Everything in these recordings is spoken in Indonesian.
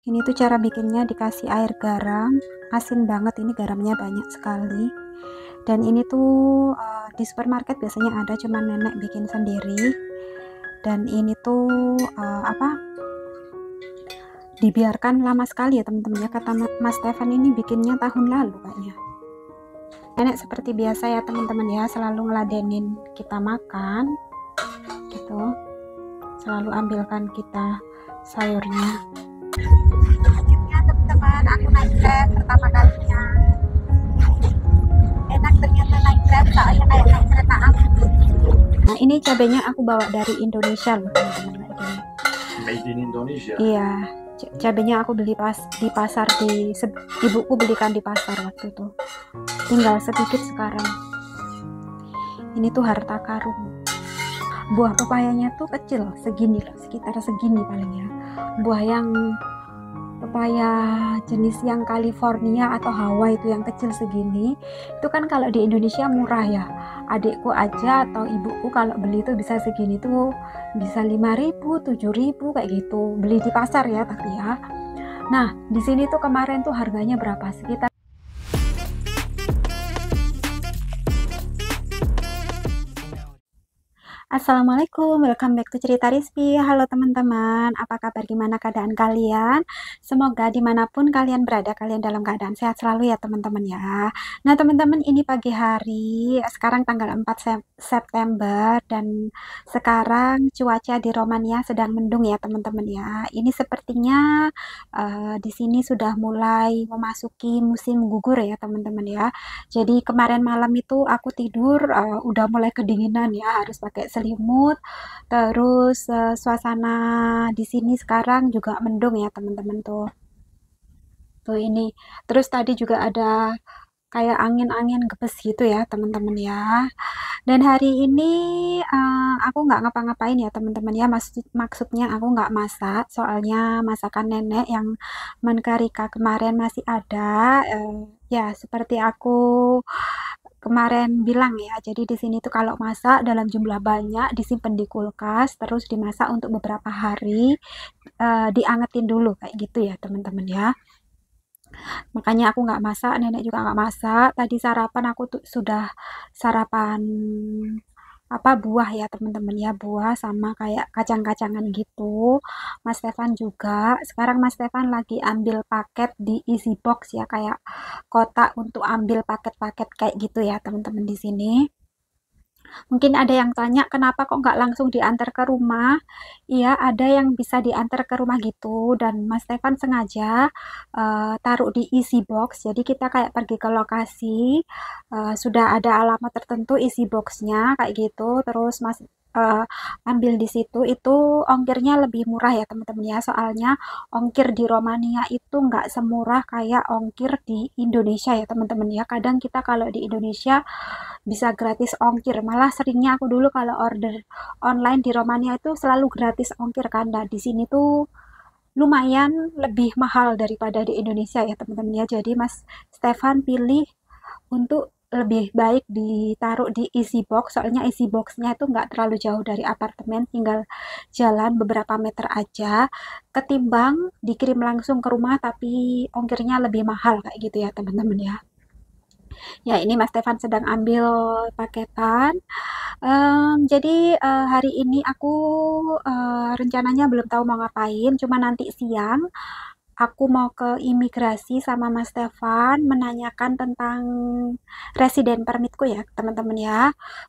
Ini tuh cara bikinnya dikasih air garam, asin banget ini garamnya banyak sekali. Dan ini tuh di supermarket biasanya ada, cuman nenek bikin sendiri. Dan ini tuh dibiarkan lama sekali ya teman-teman ya, kata Mas Stefan ini bikinnya tahun lalu kayaknya. Nenek seperti biasa ya teman-teman ya, selalu ngeladenin kita makan gitu, selalu ambilkan kita sayurnya. Akhirnya teman-teman aku naik Grab pertama kalinya, enak ternyata naik Grab, soalnya kayak naik kereta api. Nah ini cabenya aku bawa dari Indonesia loh teman-teman, kayak gini. Made in Indonesia. Iya, cabenya aku beli di pasar, ibuku belikan di pasar waktu itu, tinggal sedikit sekarang. Ini tuh harta karun. Buah pepayanya tuh kecil segini loh, sekitar segini paling ya. Buah yang pepaya jenis yang California atau Hawaii itu yang kecil segini, itu kan kalau di Indonesia murah ya. Adikku aja atau ibuku kalau beli itu bisa segini tuh bisa 5.000, 7.000 kayak gitu. Beli di pasar ya tapi ya. Nah, di sini tuh kemarin tuh harganya berapa? Sekitar Assalamualaikum, welcome back to Cerita Rizky. Halo teman-teman, apa kabar, gimana keadaan kalian? Semoga dimanapun kalian berada, kalian dalam keadaan sehat selalu ya teman-teman ya. Nah teman-teman, ini pagi hari, sekarang tanggal 4 September, dan sekarang cuaca di Romania sedang mendung ya teman-teman ya. Ini sepertinya di sini sudah mulai memasuki musim gugur ya teman-teman ya. Jadi kemarin malam itu aku tidur udah mulai kedinginan ya, harus pakai selimut. Terus suasana di sini sekarang juga mendung ya teman-teman tuh. Tuh ini. Terus tadi juga ada kayak angin-angin gepes gitu ya teman-teman ya. Dan hari ini aku nggak ngapa-ngapain ya teman-teman ya. Maksudnya aku nggak masak, soalnya masakan nenek yang menkarika kemarin masih ada. Ya seperti aku kemarin bilang ya, jadi di sini tuh kalau masak dalam jumlah banyak disimpan di kulkas, terus dimasak untuk beberapa hari, diangetin dulu kayak gitu ya teman-teman ya. Makanya aku nggak masak, nenek juga nggak masak. Tadi sarapan aku tuh sudah sarapan buah ya teman-teman ya, buah sama kayak kacang-kacangan gitu. Mas Stefan juga. Sekarang Mas Stefan lagi ambil paket di Easy Box ya, kayak kotak untuk ambil paket-paket kayak gitu ya teman-teman di sini. Mungkin ada yang tanya kenapa kok nggak langsung diantar ke rumah. Iya, ada yang bisa diantar ke rumah gitu, dan Mas Stefan sengaja taruh di isi box. Jadi kita kayak pergi ke lokasi, sudah ada alamat tertentu isi boxnya kayak gitu. Terus Mas ambil di situ, itu ongkirnya lebih murah ya teman-teman ya. Soalnya ongkir di Romania itu nggak semurah kayak ongkir di Indonesia ya teman-teman ya. Kadang kita kalau di Indonesia bisa gratis ongkir, malah seringnya aku dulu kalau order online di Romania itu selalu gratis ongkir kan. Nah di sini tuh lumayan lebih mahal daripada di Indonesia ya teman-teman ya. Jadi Mas Stefan pilih untuk lebih baik ditaruh di easy box, soalnya easy boxnya itu nggak terlalu jauh dari apartemen, tinggal jalan beberapa meter aja, ketimbang dikirim langsung ke rumah tapi ongkirnya lebih mahal kayak gitu ya teman-teman ya. Ya, ini Mas Stefan sedang ambil paketan. Jadi hari ini aku rencananya belum tahu mau ngapain, cuma nanti siang aku mau ke imigrasi sama Mas Stefan menanyakan tentang resident permitku ya teman-teman ya.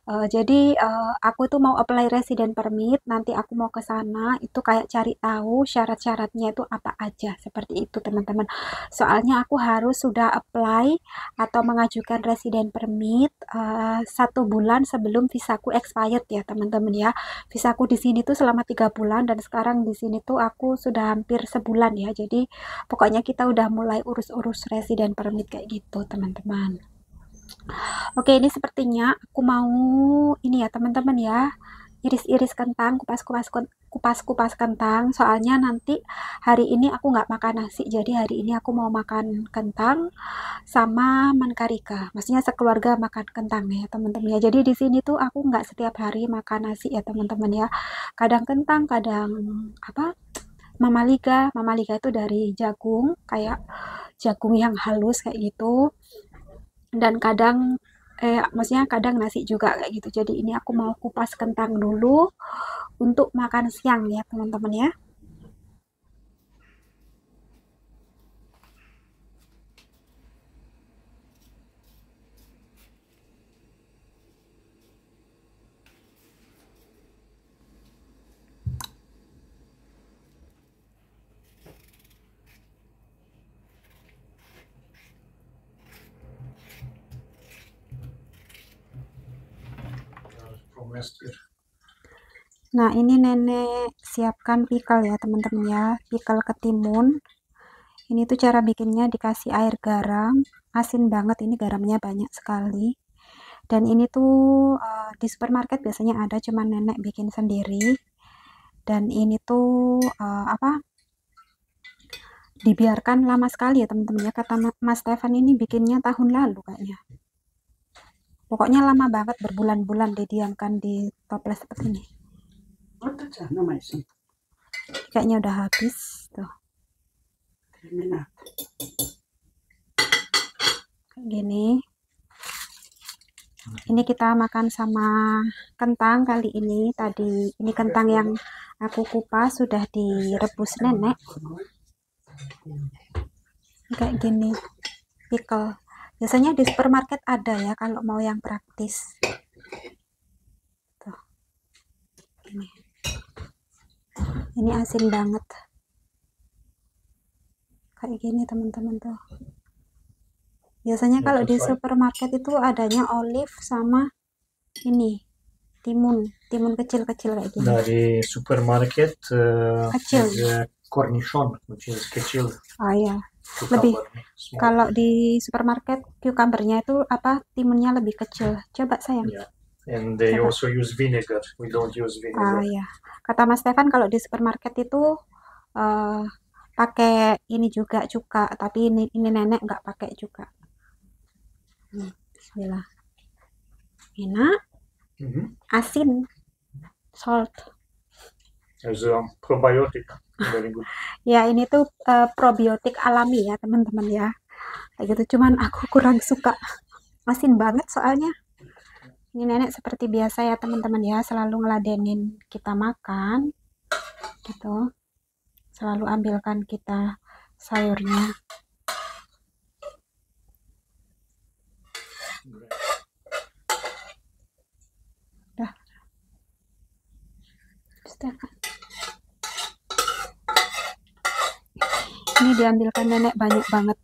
Jadi aku tuh mau apply resident permit, nanti aku mau ke sana itu kayak cari tahu syarat-syaratnya itu apa aja, seperti itu teman-teman. Soalnya aku harus sudah apply atau mengajukan resident permit 1 bulan sebelum visaku expired ya teman-teman ya. Visaku di sini tuh selama 3 bulan, dan sekarang di sini tuh aku sudah hampir sebulan ya. Jadi pokoknya kita udah mulai urus-urus resident permit kayak gitu teman-teman. Oke, ini sepertinya aku mau ini ya teman-teman ya, iris-iris kentang, kupas-kupas kentang, soalnya nanti hari ini aku nggak makan nasi, jadi hari ini aku mau makan kentang sama mankarika, maksudnya sekeluarga makan kentang ya teman-teman ya. Jadi di sini tuh aku nggak setiap hari makan nasi ya teman-teman ya, kadang kentang, kadang Mama liga itu dari jagung, kayak jagung yang halus kayak gitu. Dan kadang maksudnya kadang nasi juga kayak gitu. Jadi ini aku mau kupas kentang dulu untuk makan siang ya teman-teman ya. Nah, ini nenek siapkan pickle ya teman-teman ya, pickle ketimun. Ini tuh cara bikinnya, dikasih air garam, asin banget, ini garamnya banyak sekali. Dan ini tuh di supermarket biasanya ada, cuman nenek bikin sendiri. Dan ini tuh dibiarkan lama sekali ya teman-teman ya, kata Mas Stefan ini bikinnya tahun lalu kayaknya. Pokoknya lama banget, berbulan-bulan didiamkan di toples seperti ini. Kayaknya udah habis tuh. Kayak gini. Ini kita makan sama kentang kali ini. Tadi ini kentang yang aku kupas sudah direbus nenek. Kayak gini. Pickle. Biasanya di supermarket ada ya kalau mau yang praktis. Tuh. Ini asin banget. Kayak gini teman-teman tuh. Biasanya kalau di supermarket itu adanya olive sama ini timun kecil-kecil kayak gini. Dari supermarket Kecil. cornichon, which is kecil. Oh iya. Lebih kalau di supermarket cucumbernya itu timunnya lebih kecil. Coba sayang. Yeah. And they Coba. also use vinegar. We don't use vinegar. Ah ya. Kata Mas Stefan kalau di supermarket itu pakai ini juga cuka, tapi ini nenek nggak pakai juga. Bismillah. Enak. Asin. Salt. As a probiotic. Very good. Ya ini tuh probiotik alami ya teman-teman ya. Kayak gitu, cuman aku kurang suka. Asin banget soalnya. Ini nenek seperti biasa ya teman-teman ya, selalu ngeladenin kita makan. Gitu. Selalu ambilkan kita sayurnya. Dah. Ini diambilkan nenek banyak banget.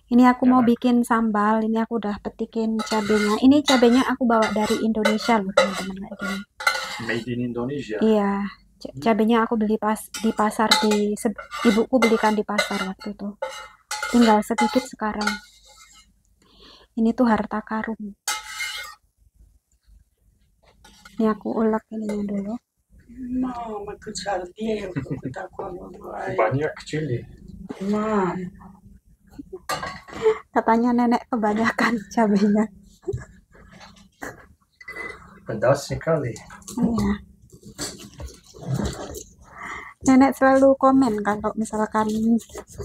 Ini aku mau bikin sambal. Ini aku udah petikin cabenya. Ini cabenya aku bawa dari Indonesia loh teman-teman, kayak gini. Made in Indonesia. Iya, cabenya aku beli di pasar, ibuku belikan di pasar waktu itu. Tinggal sedikit sekarang. Ini tuh harta karun. Ini aku ulek ininya dulu. Banyak chili. Katanya nenek kebanyakan cabenya. Pedas sekali. Iya. Nenek selalu komen kalau misalkan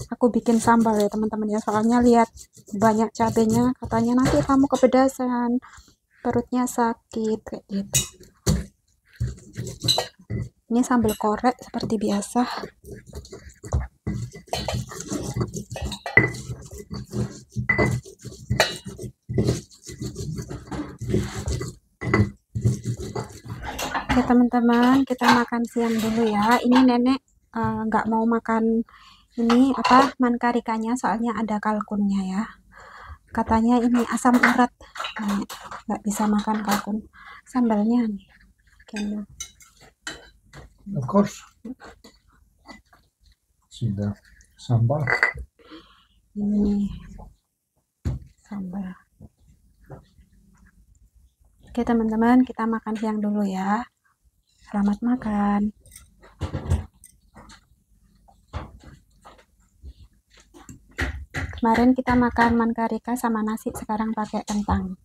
aku bikin sambal ya teman-teman ya, soalnya lihat banyak cabenya, katanya nanti kamu kepedasan, perutnya sakit kayak gitu. Ini sambal korek seperti biasa. Oke teman-teman, kita makan siang dulu ya. Ini nenek nggak mau makan ini mankarikanya, soalnya ada kalkunnya ya. Katanya ini asam urat, nggak bisa makan kalkun. Sambalnya nih, Of course. Sudah sambal. Ini sambal. Oke teman-teman, kita makan siang dulu ya. Selamat makan. Kemarin kita makan mankarika sama nasi, sekarang pakai kentang.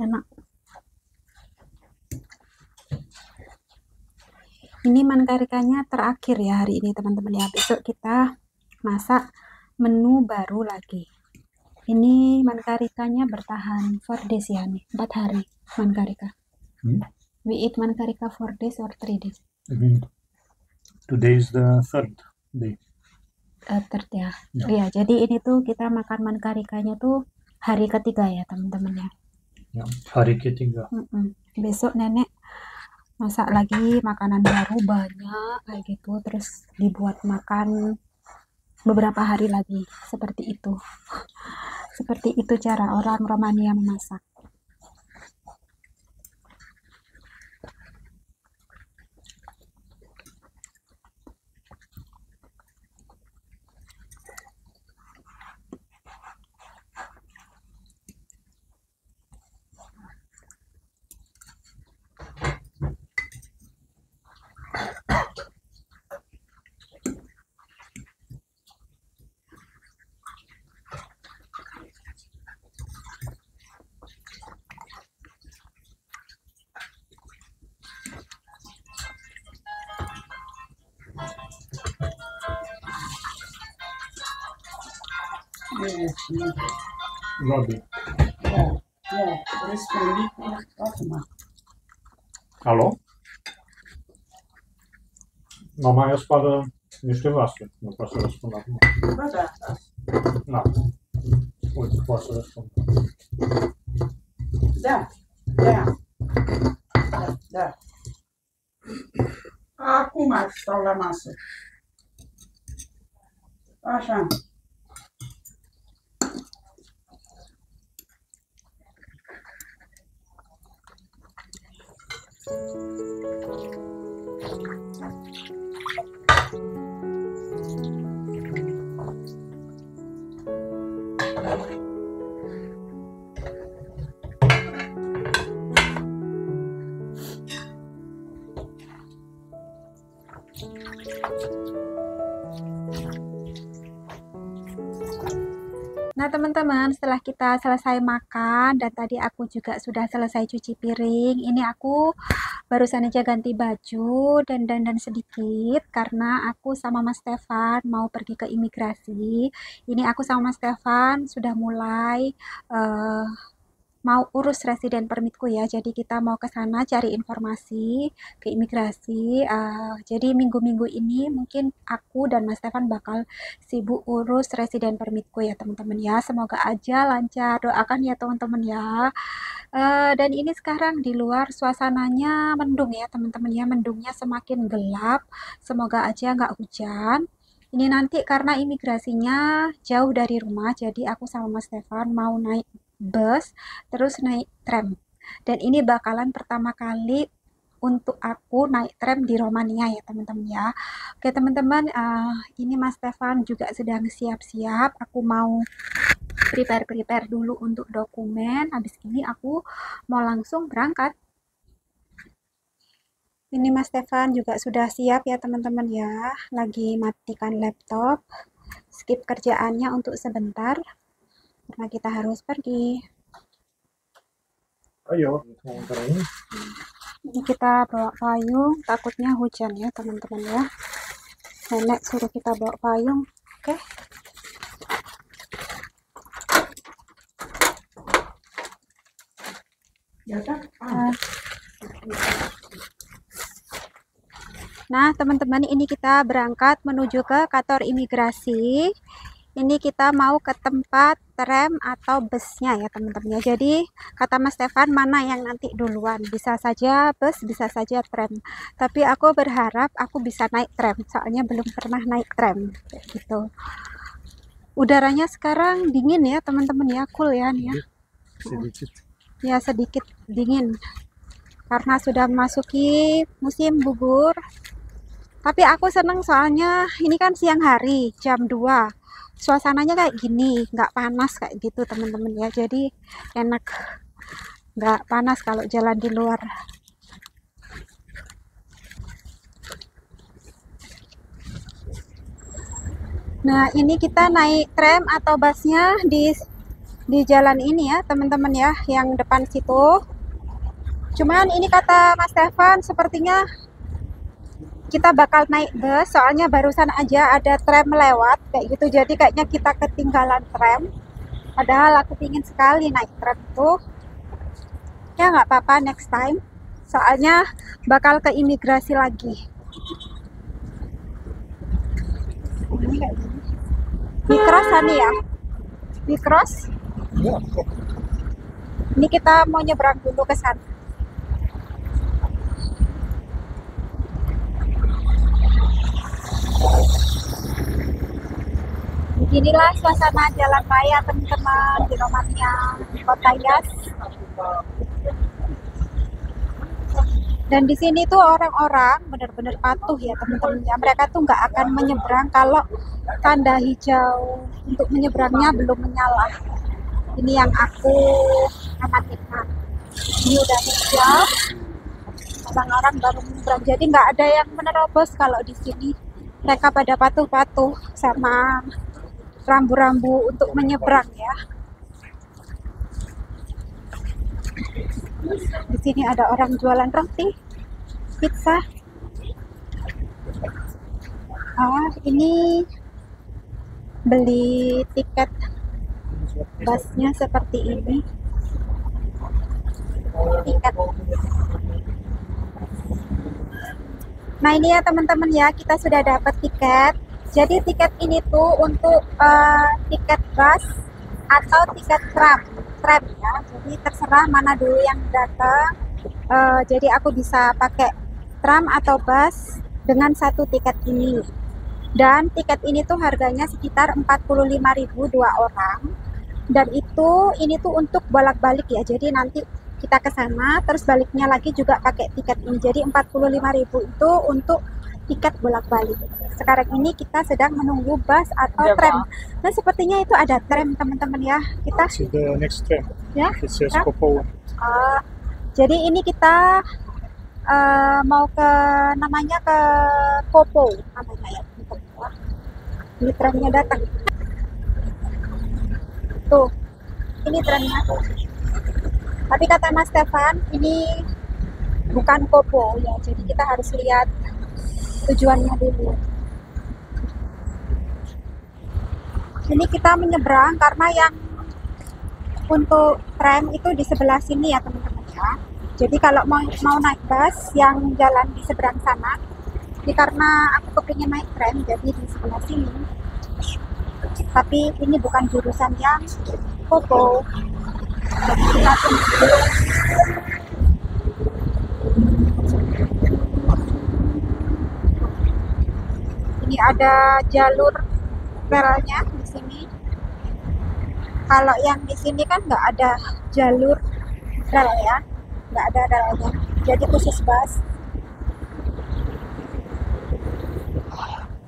enak. Ini mankarikanya terakhir ya hari ini teman-teman ya. Besok kita masak menu baru lagi. Ini mankarikanya bertahan 4 days ya nih, 4 hari mankarika. We eat mankarika 4 days or 3 days. Today is the third day. Third ya. Iya, jadi ini tuh kita makan mankarikanya tuh hari ketiga ya teman-teman ya. Ya, hari ketiga. Besok nenek masak lagi makanan baru banyak kayak gitu, terus dibuat makan beberapa hari lagi. Seperti itu. Seperti itu cara orang Romania memasak. Robi. Rispondi automa. Alo? Mama eu spală niște vase. Nu pot să răspund acum. Ba da. Da. Uite, poate să răspund. Da. Da. Da. Da. Acum stau la masă. Așa. Nah teman-teman, setelah kita selesai makan dan tadi aku juga sudah selesai cuci piring, ini aku barusan aja ganti baju dan dandan sedikit karena aku sama Mas Stefan mau pergi ke imigrasi. Ini aku sama Mas Stefan sudah mulai mau urus residen permitku ya, jadi kita mau ke sana cari informasi ke imigrasi. Jadi minggu-minggu ini mungkin aku dan Mas Stefan bakal sibuk urus residen permitku ya teman-teman ya. Semoga aja lancar, doakan ya teman-teman ya. Dan ini sekarang di luar suasananya mendung ya teman-teman ya, mendungnya semakin gelap. Semoga aja nggak hujan. Ini nanti karena imigrasinya jauh dari rumah, jadi aku sama Mas Stefan mau naik bus, terus naik tram. Dan ini bakalan pertama kali untuk aku naik tram di Romania ya teman-teman ya. Oke teman-teman, ini Mas Stefan juga sedang siap-siap. Aku mau prepare dulu untuk dokumen. Habis ini aku mau langsung berangkat. Ini Mas Stefan juga sudah siap ya teman-teman ya. Lagi matikan laptop. Skip kerjaannya untuk sebentar. Karena kita harus pergi. Ayo, Ini kita bawa payung, takutnya hujan ya teman-teman ya. Nenek suruh kita bawa payung, oke? Nah teman-teman, ini kita berangkat menuju ke kantor imigrasi. Ini kita mau ke tempat tram atau busnya ya teman-teman ya. Jadi kata Mas Stefan mana yang nanti duluan, bisa saja bus, bisa saja tram. Tapi aku berharap aku bisa naik tram, soalnya belum pernah naik tram gitu. Udaranya sekarang dingin ya teman-teman ya, cool ya nih ya. sedikit. Ya sedikit dingin karena sudah memasuki musim gugur. Tapi aku seneng soalnya ini kan siang hari jam 2. Suasananya kayak gini, nggak panas kayak gitu teman-teman ya, jadi enak, nggak panas kalau jalan di luar. Nah ini kita naik tram atau busnya di di jalan ini ya teman-teman ya, yang depan situ. Cuman ini kata Mas Stefan sepertinya kita bakal naik bus, soalnya barusan aja ada tram lewat kayak gitu, jadi kayaknya kita ketinggalan tram. Padahal aku pingin sekali naik tram tuh. Ya nggak apa-apa, next time. Soalnya bakal ke imigrasi lagi. Ini kayak gini. Mikros nih ya. Mikros. Ya, Ini kita mau nyebrang dulu ke sana. Beginilah suasana jalan raya teman-teman di Romania, kota Yas. Dan di sini tuh orang-orang benar-benar patuh ya teman-teman ya. Mereka tuh nggak akan menyeberang kalau tanda hijau untuk menyeberangnya belum menyala. Ini yang aku amatikan. Ini udah hijau, orang-orang baru menyeberang. Jadi nggak ada yang menerobos kalau di sini. Mereka pada patuh-patuh sama rambu-rambu untuk menyeberang ya. Di sini ada orang jualan roti, pizza. Ini beli tiket busnya seperti ini. Tiket. Nah ini ya teman-teman ya, kita sudah dapat tiket. Jadi tiket ini tuh untuk tiket bus atau tiket tram ya. Jadi terserah mana dulu yang datang. Jadi aku bisa pakai tram atau bus dengan satu tiket ini. Dan tiket ini tuh harganya sekitar 45.000 dua orang. Dan ini tuh untuk bolak-balik ya. Jadi nanti kita ke sana terus baliknya lagi juga pakai tiket ini. Jadi 45.000 itu untuk tiket bolak-balik. Sekarang ini kita sedang menunggu bus atau tram. Nah, sepertinya itu ada tram teman-teman ya. Kita to the next tram. ya. It says Tram. Kopo. Jadi ini kita mau ke namanya ke Kopo namanya ya. Ini tramnya datang. Tuh, ini tramnya. Tapi kata Mas Stefan, ini bukan Kopo ya. Jadi kita harus lihat tujuannya dulu. Ini kita menyeberang karena yang untuk tram itu di sebelah sini ya teman-teman ya. Jadi kalau mau naik bus yang jalan di seberang sana, ini karena aku kepingin naik tram jadi di sebelah sini. Tapi ini bukan jurusan yang Kopo. Jadi kita tunggu. Ini ada jalur relnya di sini. Kalau yang di sini kan nggak ada jalur rel ya, nggak ada relnya. Jadi khusus bus.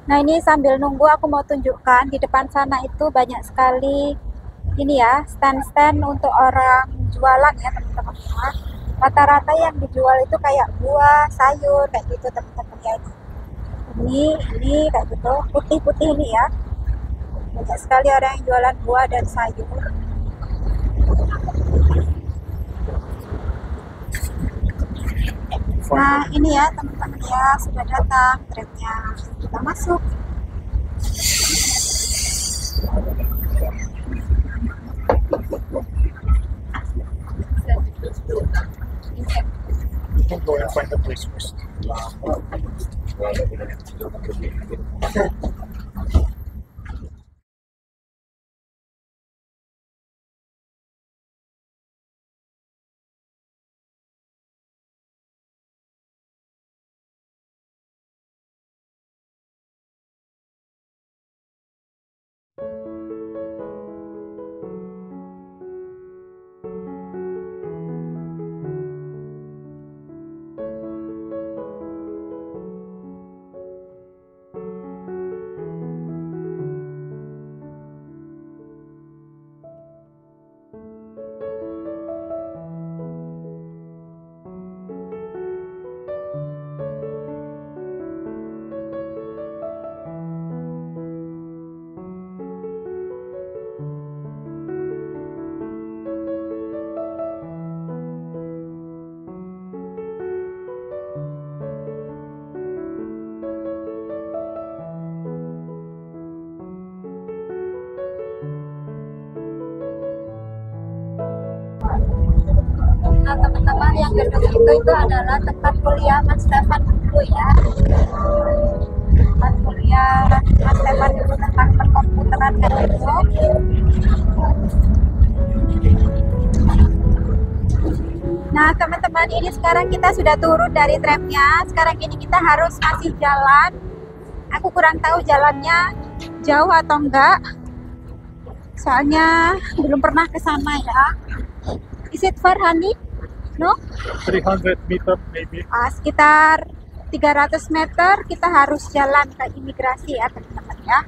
Nah ini sambil nunggu aku mau tunjukkan di depan sana itu banyak sekali ini ya stand-stand untuk orang jualan ya teman-teman. Rata-rata yang dijual itu kayak buah, sayur kayak gitu teman-teman ya. Ini kayak gitu putih-putih ini ya. Banyak sekali orang yang jualan buah dan sayur. Nah ini ya teman-teman ya, sudah datang tramnya. Kita masuk. You can go and find the place first. teman-teman, yang gedung itu adalah tempat kuliah Mas Stefan dulu ya. Tempat kuliah Mas Stefan dulu tentang perkomputeran kayak gitu. Nah teman-teman, ini sekarang kita sudah turun dari tramnya. Sekarang ini kita harus masih jalan. Aku kurang tahu jalannya jauh atau enggak, soalnya belum pernah ke sana ya. Is it far, honey? No? 300 meter maybe. Sekitar 300 meter kita harus jalan ke imigrasi ya teman-teman ya.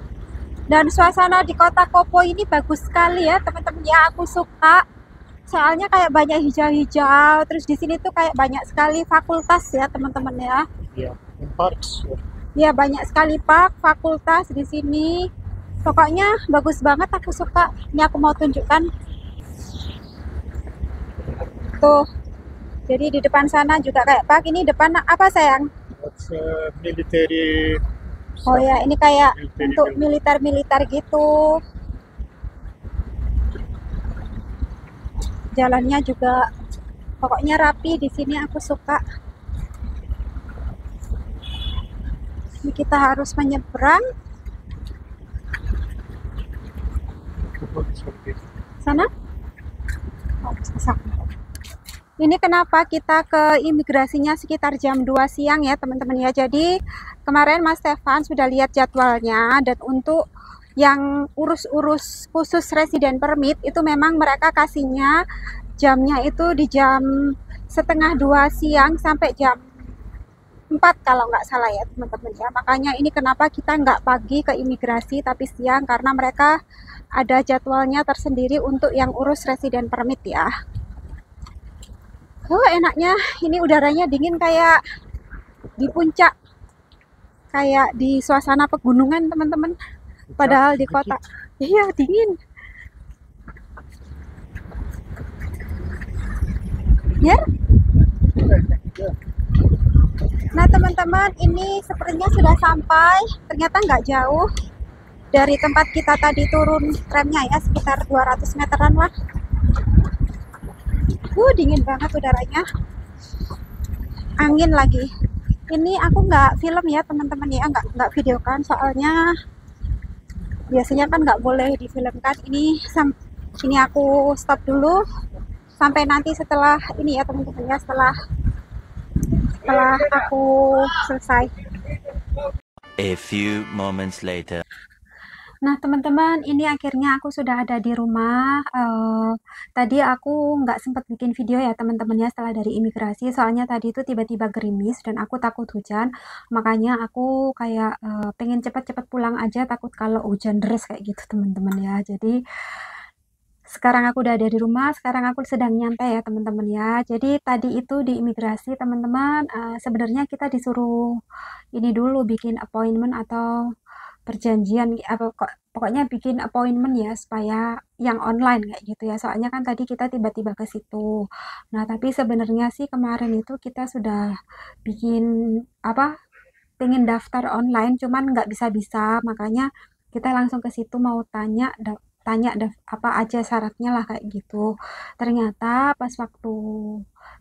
Dan suasana di kota Kopo ini bagus sekali ya teman-teman ya, aku suka. Soalnya kayak banyak hijau-hijau, terus di sini tuh kayak banyak sekali fakultas ya teman-teman ya. Yeah, in parks. Ya banyak sekali park, fakultas di sini. Pokoknya bagus banget, aku suka. Ini aku mau tunjukkan. Tuh. Jadi di depan sana juga kayak park. Ini depan apa sayang? That's military. Oh ya, ini kayak Military untuk building. militer-militer gitu. Jalannya juga pokoknya rapi di sini, aku suka. Ini kita harus menyeberang sana. Oh, bisa. Ini kenapa kita ke imigrasinya sekitar jam 2 siang ya teman-teman ya. Jadi kemarin Mas Stefan sudah lihat jadwalnya, dan untuk yang urus-urus khusus resident permit itu memang mereka kasihnya jamnya itu di jam setengah 2 siang sampai jam 4 kalau nggak salah ya teman-teman ya. Makanya ini kenapa kita nggak pagi ke imigrasi tapi siang, karena mereka ada jadwalnya tersendiri untuk yang urus resident permit ya. Oh enaknya, ini udaranya dingin kayak di puncak, kayak di suasana pegunungan teman-teman. Padahal di kota, iya dingin. Ya. Nah teman-teman, ini sepertinya sudah sampai. Ternyata nggak jauh dari tempat kita tadi turun tramnya ya, sekitar 200 meteran lah. Dingin banget udaranya. Angin lagi. Ini aku nggak film ya teman-teman ya, nggak videokan, soalnya biasanya kan nggak boleh difilmkan. Ini aku stop dulu sampai nanti setelah ini ya teman-teman ya, setelah aku selesai. A few moments later. Nah teman-teman, ini akhirnya aku sudah ada di rumah. Tadi aku nggak sempat bikin video ya teman-teman ya setelah dari imigrasi, soalnya tadi itu tiba-tiba gerimis dan aku takut hujan. Makanya aku kayak pengen cepet-cepet pulang aja, takut kalau hujan deras kayak gitu teman-teman ya. Jadi sekarang aku udah ada di rumah, sekarang aku sedang nyantai ya teman-teman ya. Jadi tadi itu di imigrasi teman-teman, sebenarnya kita disuruh ini dulu bikin appointment atau perjanjian apa pokoknya bikin appointment ya, supaya yang online kayak gitu ya. Soalnya kan tadi kita tiba-tiba ke situ. Nah, tapi sebenarnya sih kemarin itu kita sudah bikin apa, pengen daftar online cuman nggak bisa-bisa, makanya kita langsung ke situ mau tanya apa aja syaratnya lah kayak gitu. Ternyata pas waktu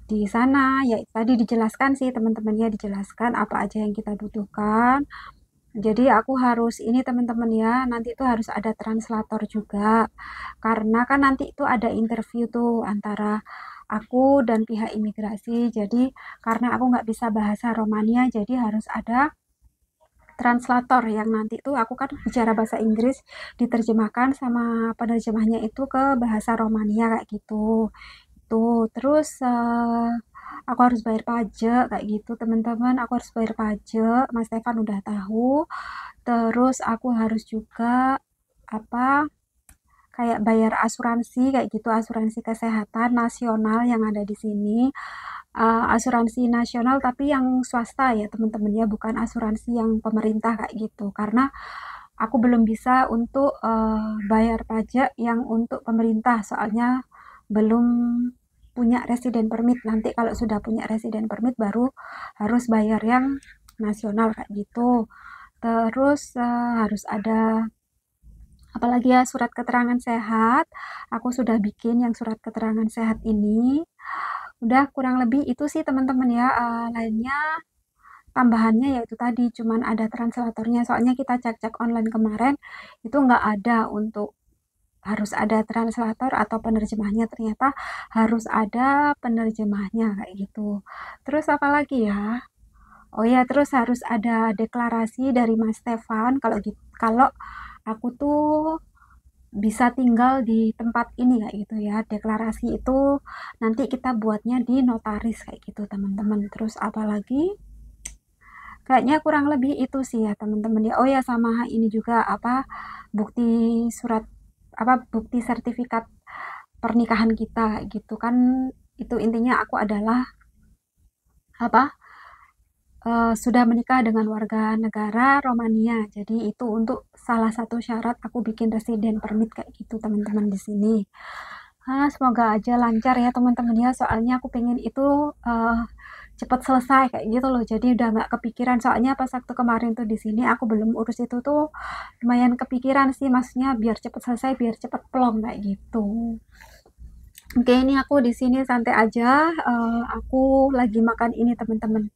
di sana ya tadi dijelaskan sih teman-teman ya, dijelaskan apa aja yang kita butuhkan. Jadi aku harus ini teman-teman ya, nanti itu harus ada translator juga, karena kan nanti itu ada interview tuh antara aku dan pihak imigrasi. Jadi karena aku nggak bisa bahasa Romania, jadi harus ada translator yang nanti itu aku kan bicara bahasa Inggris, diterjemahkan sama penerjemahnya itu ke bahasa Romania kayak gitu. Tuh, terus aku harus bayar pajak kayak gitu teman-teman, aku harus bayar pajak, Mas Stefan udah tahu. Terus aku harus juga apa, kayak bayar asuransi kayak gitu, asuransi kesehatan nasional yang ada di sini. Asuransi nasional tapi yang swasta ya teman-teman ya, bukan asuransi yang pemerintah kayak gitu, karena aku belum bisa untuk bayar pajak yang untuk pemerintah, soalnya belum punya resident permit. Nanti kalau sudah punya resident permit baru harus bayar yang nasional kayak gitu. Terus harus ada apalagi ya, surat keterangan sehat. Aku sudah bikin yang surat keterangan sehat ini. Udah kurang lebih itu sih teman-teman ya, lainnya tambahannya yaitu tadi cuman ada translatornya, soalnya kita cek-cek online kemarin itu nggak ada untuk harus ada translator atau penerjemahnya, ternyata harus ada penerjemahnya kayak gitu. Terus apa lagi ya? Oh ya, terus harus ada deklarasi dari Mas Stefan kalau aku tuh bisa tinggal di tempat ini kayak gitu ya. Deklarasi itu nanti kita buatnya di notaris kayak gitu, teman-teman. Terus apa lagi? Kayaknya kurang lebih itu sih ya, teman-teman ya. Oh ya, sama ini juga apa bukti surat bukti sertifikat pernikahan kita kayak gitu kan. Itu intinya aku adalah apa sudah menikah dengan warga negara Romania. Jadi itu untuk salah satu syarat aku bikin resident permit kayak gitu, teman-teman di sini. Semoga aja lancar ya teman-teman ya. Soalnya aku pengen itu cepat selesai kayak gitu loh. Jadi udah nggak kepikiran. Soalnya pas waktu kemarin tuh di sini aku belum urus itu tuh lumayan kepikiran sih. Maksudnya biar cepat selesai, biar cepat plong kayak gitu. Oke, ini aku di sini santai aja. Aku lagi makan ini teman-teman.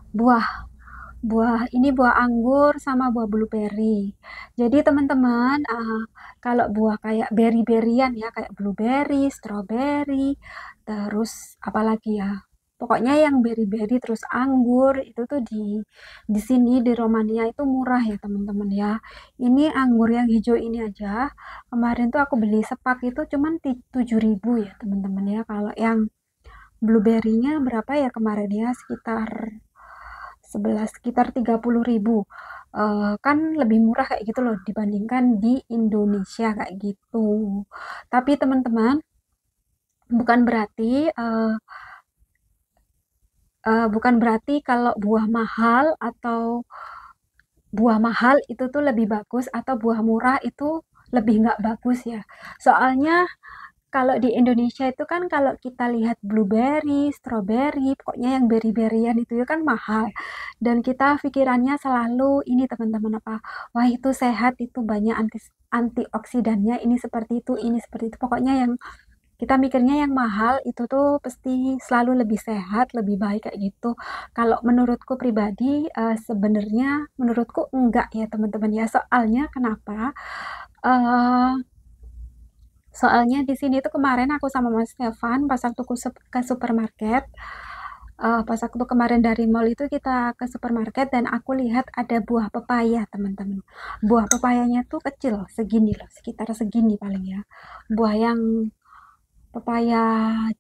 Buah ini buah anggur sama buah blueberry. Jadi teman-teman, kalau buah kayak berry-berryan ya, kayak blueberry, strawberry, terus apalagi ya, pokoknya yang berry-berry terus anggur itu tuh di sini di Romania itu murah ya teman-teman ya. Ini anggur yang hijau ini aja, kemarin tuh aku beli sepak itu cuman 7.000 ya teman-teman ya. Kalau yang blueberry-nya berapa ya kemarin ya, sekitar 30.000. Kan lebih murah kayak gitu loh dibandingkan di Indonesia kayak gitu. Tapi teman-teman, bukan berarti kalau buah mahal itu tuh lebih bagus atau buah murah itu lebih nggak bagus ya. Soalnya kalau di Indonesia itu kan kalau kita lihat blueberry, strawberry, pokoknya yang berry-berryan itu ya kan mahal. Dan kita pikirannya selalu ini teman-teman apa, wah itu sehat, itu banyak antioksidannya, ini seperti itu, ini seperti itu. Pokoknya yang kita mikirnya yang mahal itu tuh pasti selalu lebih sehat, lebih baik kayak gitu. Kalau menurutku pribadi, sebenarnya menurutku enggak ya teman-teman ya. Soalnya kenapa? Eh Soalnya di sini tuh kemarin aku sama Mas Stefan pas waktu ke supermarket, pas waktu kemarin dari mall itu kita ke supermarket dan aku lihat ada buah pepaya teman-teman. Buah pepayanya tuh kecil segini loh, sekitar segini paling ya. Buah yang pepaya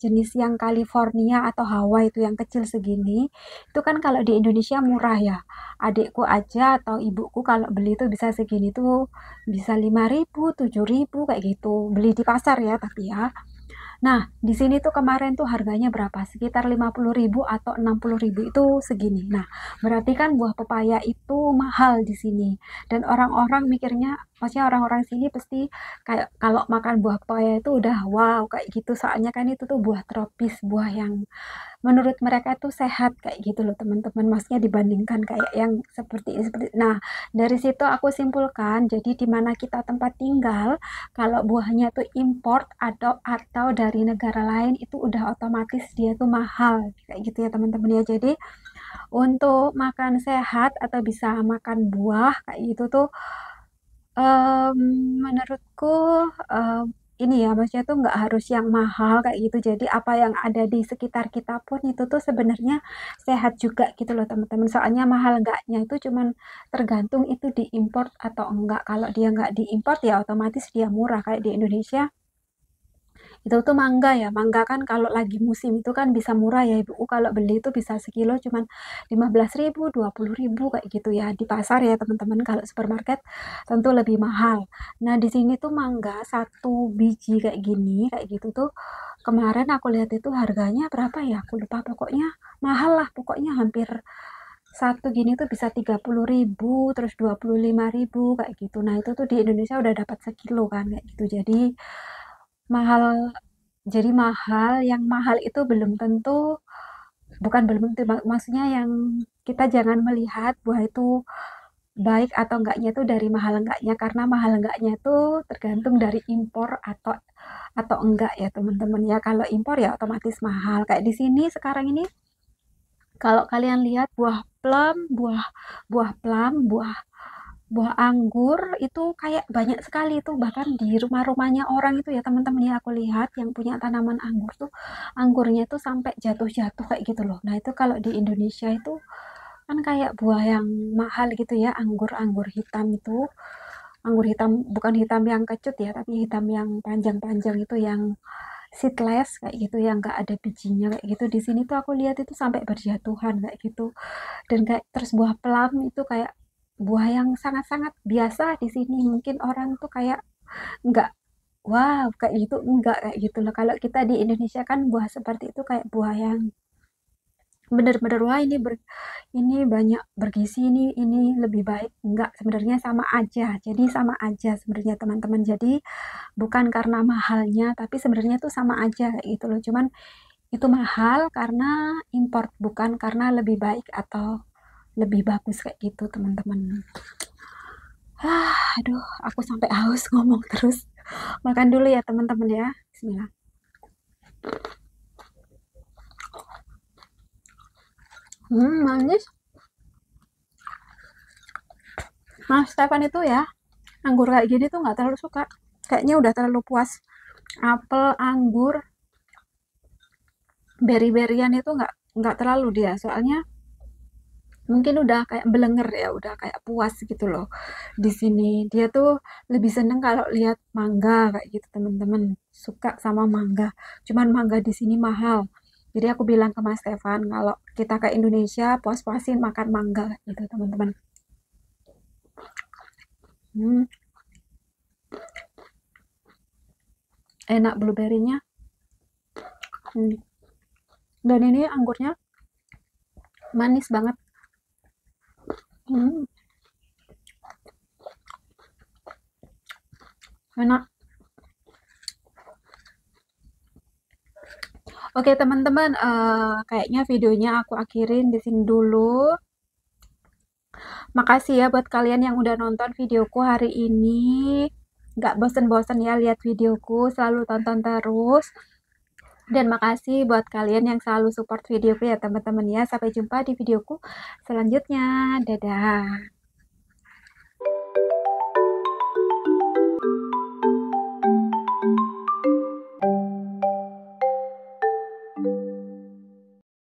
jenis yang California atau Hawaii itu yang kecil segini, itu kan kalau di Indonesia murah ya. Adikku aja atau ibuku kalau beli itu bisa segini tuh bisa 5.000, 7.000 kayak gitu. Beli di pasar ya tapi ya. Nah, di sini tuh kemarin tuh harganya berapa? Sekitar 50.000 atau 60.000 itu segini. Nah, berarti kan buah pepaya itu mahal di sini. Dan orang-orang mikirnya, maksudnya orang-orang sini pasti kayak kalau makan buah pepaya itu udah wow kayak gitu. Soalnya kan itu tuh buah tropis, buah yang menurut mereka itu sehat kayak gitu loh teman-teman, maksudnya dibandingkan kayak yang seperti ini nah dari situ aku simpulkan jadi di mana kita tempat tinggal kalau buahnya tuh import atau dari negara lain itu udah otomatis dia tuh mahal kayak gitu ya teman-teman ya. Jadi untuk makan sehat atau bisa makan buah kayak gitu tuh menurutku ini ya maksudnya tuh nggak harus yang mahal kayak gitu. Jadi apa yang ada di sekitar kita pun itu tuh sebenarnya sehat juga gitu loh teman-teman. Soalnya mahal enggaknya itu cuman tergantung itu diimpor atau enggak. Kalau dia nggak diimpor ya otomatis dia murah kayak di Indonesia. Itu tuh mangga ya, mangga kan kalau lagi musim itu kan bisa murah ya ibu. Kalau beli itu bisa sekilo cuman 15.000, 20.000 kayak gitu ya di pasar ya teman-teman. Kalau supermarket tentu lebih mahal. Nah di sini tuh mangga satu biji kayak gini kayak gitu tuh kemarin aku lihat itu harganya berapa ya aku lupa, pokoknya mahal lah, pokoknya hampir satu gini tuh bisa 30.000 terus 25.000 kayak gitu. Nah itu tuh di Indonesia udah dapat sekilo kan kayak gitu. Mahal mahal, yang mahal itu belum tentu, bukan belum tentu, maksudnya yang kita jangan melihat buah itu baik atau enggaknya itu dari mahal enggaknya, karena mahal enggaknya itu tergantung dari impor atau enggak ya teman-teman ya. Kalau impor ya otomatis mahal. Kayak di sini sekarang ini kalau kalian lihat buah plum, buah plum, buah anggur itu kayak banyak sekali itu, bahkan di rumah-rumahnya orang itu ya teman-teman ya, aku lihat yang punya tanaman anggur tuh anggurnya itu sampai jatuh-jatuh kayak gitu loh. Nah itu kalau di Indonesia itu kan kayak buah yang mahal gitu ya, anggur hitam itu, anggur hitam bukan hitam yang kecut ya, tapi hitam yang panjang-panjang itu, yang seedless kayak gitu, yang nggak ada bijinya kayak gitu. Di sini tuh aku lihat itu sampai berjatuhan kayak gitu. Dan kayak terus buah plum itu kayak buah yang sangat-sangat biasa di sini. Mungkin orang tuh kayak nggak, wow kayak gitu, enggak kayak gitu loh. Kalau kita di Indonesia kan buah seperti itu kayak buah yang bener-bener wah ini banyak bergizi, ini lebih baik. Enggak, sebenarnya sama aja. Jadi sama aja sebenarnya teman-teman. Jadi bukan karena mahalnya, tapi sebenarnya tuh sama aja kayak gitu loh. Cuman itu mahal karena import, bukan karena lebih baik atau lebih bagus kayak gitu teman-teman. Aduh, aku sampai haus ngomong terus. Makan dulu ya teman-teman ya. Bismillah. Manis. Mas Stefan itu ya, anggur kayak gini tuh nggak terlalu suka. Kayaknya udah terlalu puas. Apel, anggur, beri-berian itu nggak terlalu dia. Soalnya mungkin udah kayak belenger ya, udah kayak puas gitu loh. Di sini dia tuh lebih seneng kalau lihat mangga kayak gitu teman-teman. Suka sama mangga. Cuman mangga di sini mahal. Jadi aku bilang ke Mas Stefan kalau kita ke Indonesia puas-puasin makan mangga gitu teman-teman. Enak blueberry-nya. Dan ini anggurnya manis banget. Enak. Oke teman-teman, kayaknya videonya aku akhirin di sini dulu. Makasih ya buat kalian yang udah nonton videoku hari ini. Nggak bosen-bosen ya lihat videoku, selalu tonton terus. Dan makasih buat kalian yang selalu support videoku ya teman-teman ya. Sampai jumpa di videoku selanjutnya. Dadah.